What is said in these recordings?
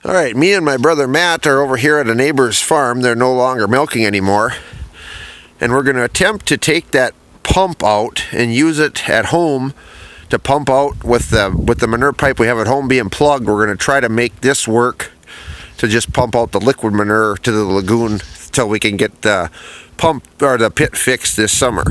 All right, me and my brother Matt are over here at a neighbor's farm. They're no longer milking anymore. And we're going to attempt to take that pump out and use it at home to pump out with the manure pipe we have at home being plugged. We're going to try to make this work to just pump out the liquid manure to the lagoon till we can get the pump or the pit fixed this summer.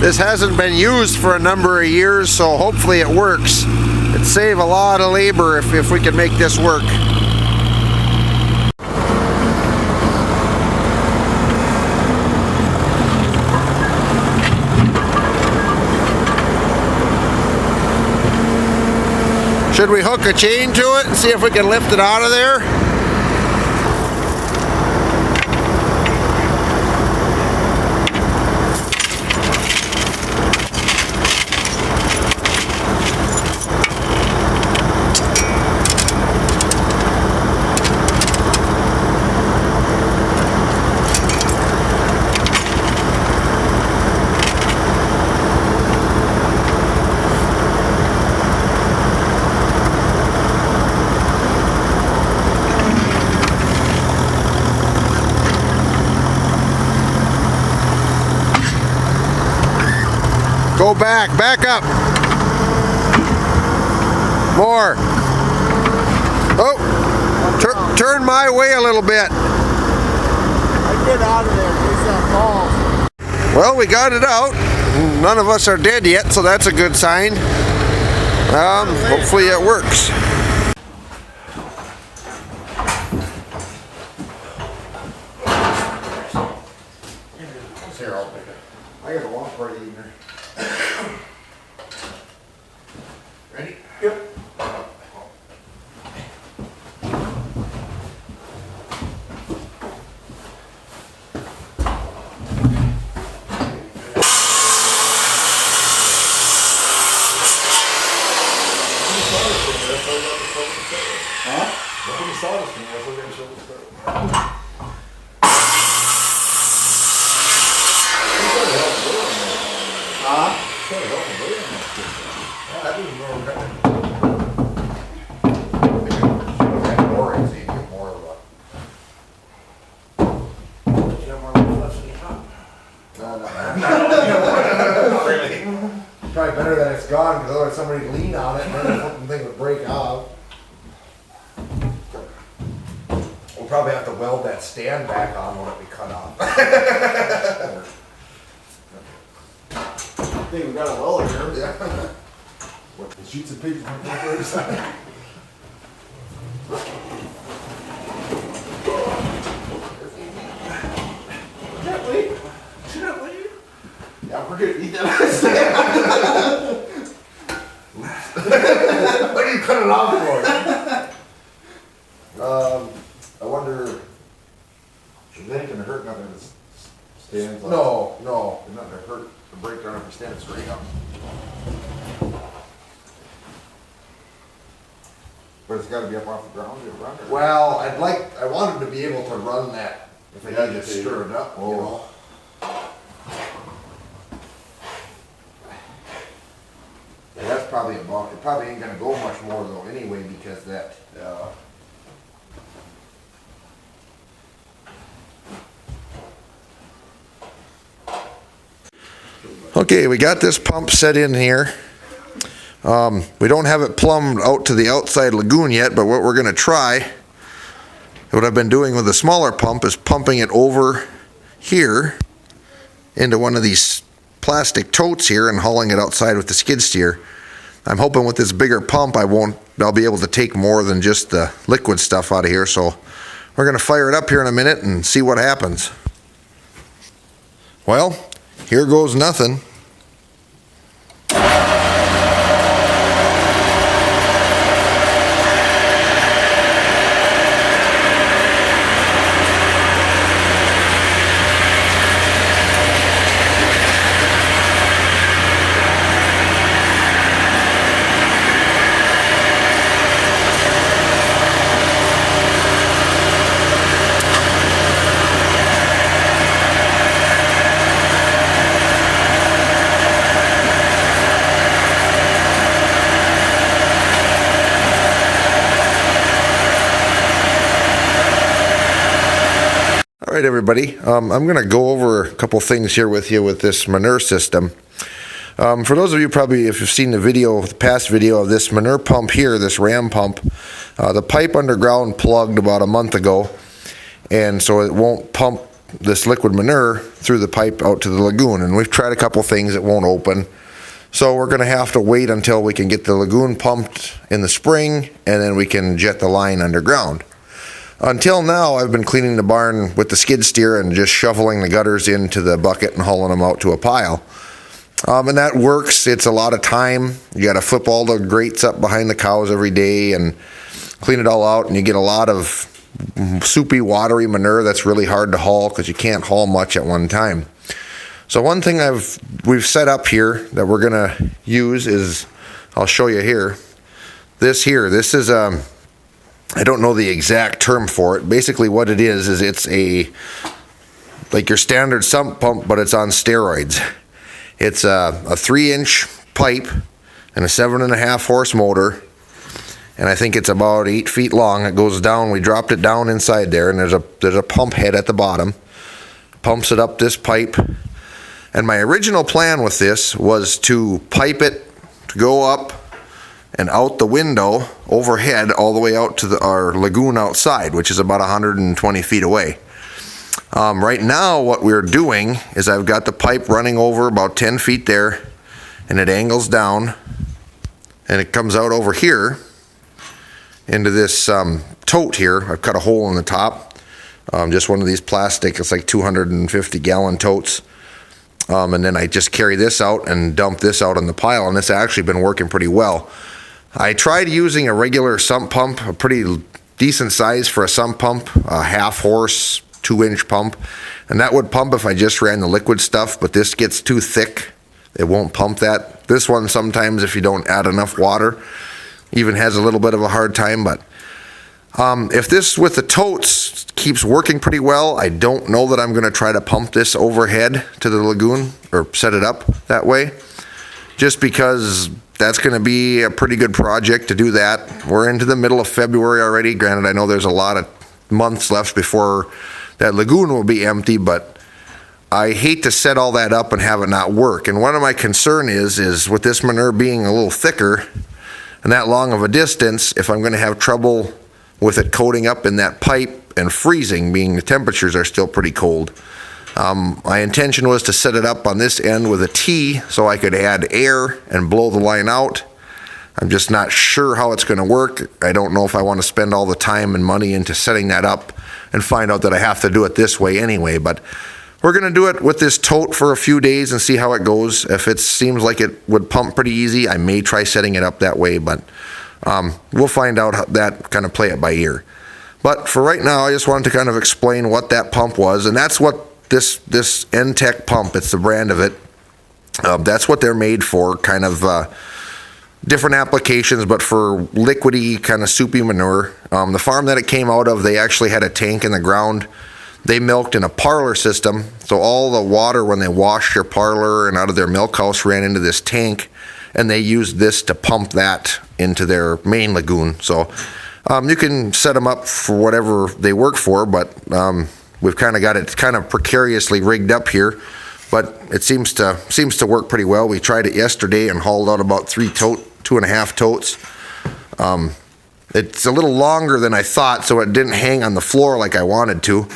This hasn't been used for a number of years, so hopefully it works. It'd save a lot of labor if we could make this work. Should we hook a chain to it and see if we can lift it out of there? Go back up. More. Oh, turn my way a little bit. I get out of there in case that falls. Well, we got it out. None of us are dead yet, so that's a good sign. Hopefully it works. Here, I'll pick it. I got a long part of either. Ready? Yep. Probably better that it's gone, because otherwise somebody would lean on it and then the fucking thing would break off. We'll probably have to weld that stand back on when it be cut off. I think we got a welder here. Yeah. What, the sheets of paper on the first side? Yeah, we're gonna eat that. What are you cutting it off for? I wonder. It ain't gonna hurt nothing if it stands up. No, it's not gonna hurt the break down if you stand it straight up. But it's got to be up off the ground to run it. Well, I wanted to be able to run that if I needed to stir it up. You know. Yeah, that's probably about. It probably ain't gonna go much more though anyway because that. Okay, we got this pump set in here. We don't have it plumbed out to the outside lagoon yet, but what we're going to try, what I've been doing with the smaller pump is pumping it over here into one of these plastic totes here and hauling it outside with the skid steer. I'm hoping with this bigger pump I'll be able to take more than just the liquid stuff out of here, so we're going to fire it up here in a minute and see what happens. Well, here goes nothing. right, everybody. I'm going to go over a couple things here with you with this manure system. For those of you probably, if you've seen the past video of this manure pump here, this ram pump, the pipe underground plugged about a month ago, and so it won't pump this liquid manure through the pipe out to the lagoon. And we've tried a couple things, it won't open. So we're going to have to wait until we can get the lagoon pumped in the spring, and then we can jet the line underground. Until now, I've been cleaning the barn with the skid steer and just shoveling the gutters into the bucket and hauling them out to a pile. And that works. It's a lot of time. You got to flip all the grates up behind the cows every day and clean it all out, and you get a lot of soupy, watery manure that's really hard to haul because you can't haul much at one time. So one thing we've set up here that we're gonna use is, I'll show you here. This is I don't know the exact term for it. Basically what it is it's like your standard sump pump, but it's on steroids. It's a 3-inch pipe and a 7.5 horse motor, and I think it's about 8 feet long. It goes down. We dropped it down inside there, and there's a pump head at the bottom. Pumps it up this pipe. And my original plan with this was to pipe it to go up and out the window overhead all the way out to our lagoon outside, which is about 120 feet away. Right now what we're doing is I've got the pipe running over about 10 feet there, and it angles down and it comes out over here into this tote here. I've cut a hole in the top, just one of these plastic, it's like 250 gallon totes. And then I just carry this out and dump this out on the pile, and it's actually been working pretty well. I tried using a regular sump pump, a pretty decent size for a sump pump, a 1/2 horse, 2-inch pump, and that would pump if I just ran the liquid stuff, but this gets too thick. It won't pump that. This one, sometimes if you don't add enough water, even has a little bit of a hard time. But if this with the totes keeps working pretty well, I don't know that I'm going to try to pump this overhead to the lagoon or set it up that way, just because that's going to be a pretty good project to do that. We're into the middle of February already. Granted, I know there's a lot of months left before that lagoon will be empty, but I hate to set all that up and have it not work. And one of my concern is with this manure being a little thicker and that long of a distance, if I'm going to have trouble with it coating up in that pipe and freezing, being the temperatures are still pretty cold. My intention was to set it up on this end with a T so I could add air and blow the line out. I'm just not sure how it's going to work. I don't know if I want to spend all the time and money into setting that up and find out that I have to do it this way anyway. But we're going to do it with this tote for a few days and see how it goes. If it seems like it would pump pretty easy, I may try setting it up that way, but we'll find out how that, kind of play it by ear. But for right now, I just wanted to kind of explain what that pump was, and that's what this N-Tech pump, it's the brand of it. That's what they're made for, kind of different applications, but for liquidy, kind of soupy manure. The farm that it came out of, they actually had a tank in the ground. They milked in a parlor system, so all the water when they washed their parlor and out of their milk house ran into this tank, and they used this to pump that into their main lagoon. So you can set them up for whatever they work for, but we've kind of got it kind of precariously rigged up here, but it seems to work pretty well. We tried it yesterday and hauled out about 2.5 totes. It's a little longer than I thought, so it didn't hang on the floor like I wanted to.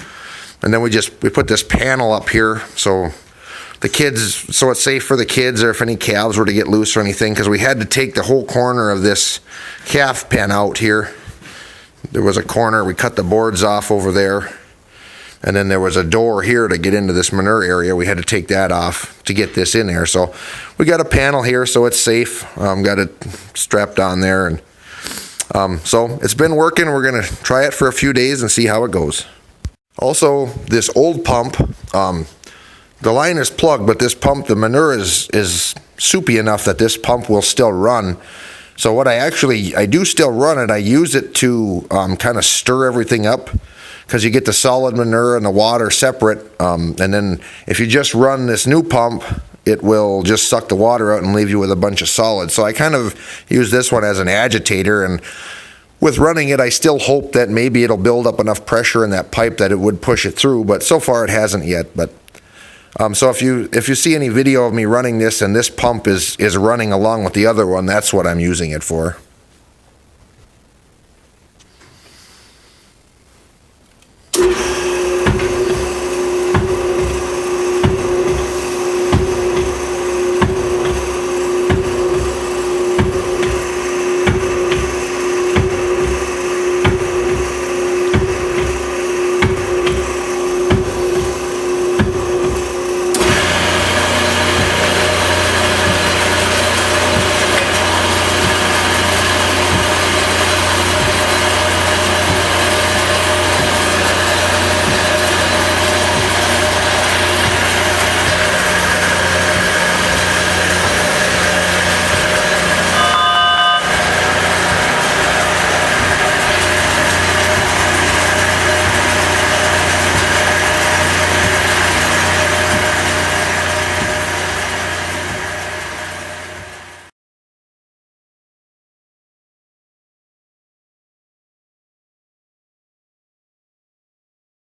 And then we put this panel up here so it's safe for the kids, or if any calves were to get loose or anything, because we had to take the whole corner of this calf pen out here. There was a corner, we cut the boards off over there, and then there was a door here to get into this manure area. We had to take that off to get this in there. So we got a panel here so it's safe. Got it strapped on there, and so it's been working. We're gonna try it for a few days and see how it goes. Also, this old pump, the line is plugged, but this pump, the manure is soupy enough that this pump will still run. So what I do still run it. I use it to kind of stir everything up, because you get the solid manure and the water separate. And then if you just run this new pump, it will just suck the water out and leave you with a bunch of solids. So I kind of use this one as an agitator, and with running it, I still hope that maybe it'll build up enough pressure in that pipe that it would push it through, but so far it hasn't yet. But so if you see any video of me running this and this pump is running along with the other one, that's what I'm using it for.